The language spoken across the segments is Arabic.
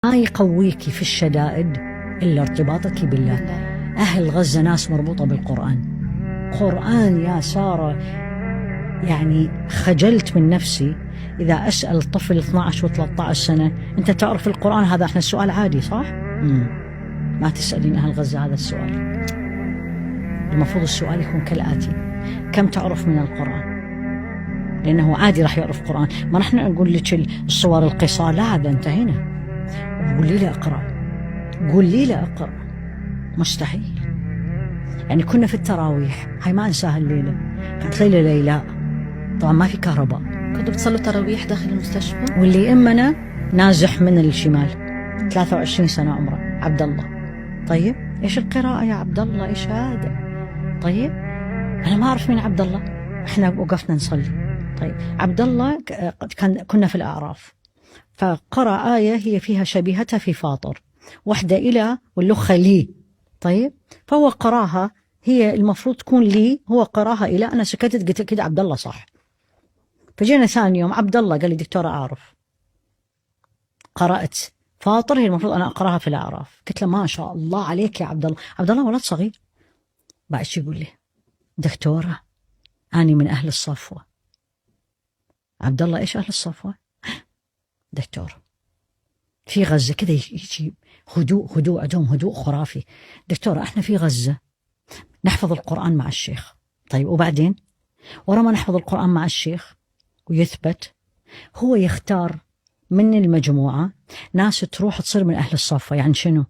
ما يقويك في الشدائد إلا ارتباطك بالله. أهل غزة ناس مربوطة بالقرآن. قرآن يا سارة، يعني خجلت من نفسي إذا أسأل طفل 12 و13 سنة أنت تعرف القرآن؟ هذا احنا السؤال عادي صح؟ ما تسألين أهل غزة هذا السؤال. المفروض السؤال يكون كالآتي: كم تعرف من القرآن؟ لأنه عادي راح يعرف قرآن. ما نحن نقول لك الصور القصار، لا هذا انتهينا. وقولي لي أقرأ، قولي لي أقرأ، مستحيل. يعني كنا في التراويح، هاي ما أنساها الليلة، كانت ليلة ليلاء، طبعا ما في كهرباء، كنتوا بتصلوا تراويح داخل المستشفى؟ واللي إمنا نازح من الشمال 23 سنة عمره، عبد الله. طيب إيش القراءة يا عبد الله؟ إيش هذا؟ طيب أنا ما أعرف مين عبد الله، إحنا وقفنا نصلي. طيب عبد الله كنا في الأعراف، فقرأ آية هي فيها شبيهتها في فاطر، وحدة إلى واللخة لي. طيب فهو قراها، هي المفروض تكون لي، هو قراها إلى. أنا سكتت قلت كده عبد الله صح. فجينا ثاني يوم عبد الله قال لي دكتورة أعرف، قرأت فاطر هي المفروض أنا أقرأها في الأعراف. قلت له ما شاء الله عليك يا عبد الله. عبد الله ولد صغير. بعد شي يقول لي دكتورة أنا من أهل الصفوة. عبد الله إيش أهل الصفوة؟ دكتور في غزة كذا يجي هدوء عندهم هدوء خرافي. دكتورة احنا في غزة نحفظ القرآن مع الشيخ. طيب وبعدين ورا ما نحفظ القرآن مع الشيخ ويثبت، هو يختار من المجموعة ناس تروح تصير من أهل الصفة. يعني شنو؟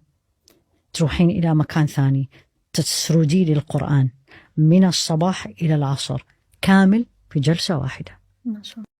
تروحين إلى مكان ثاني تسردي لي القرآن من الصباح إلى العصر كامل في جلسة واحدة. ما شاء الله.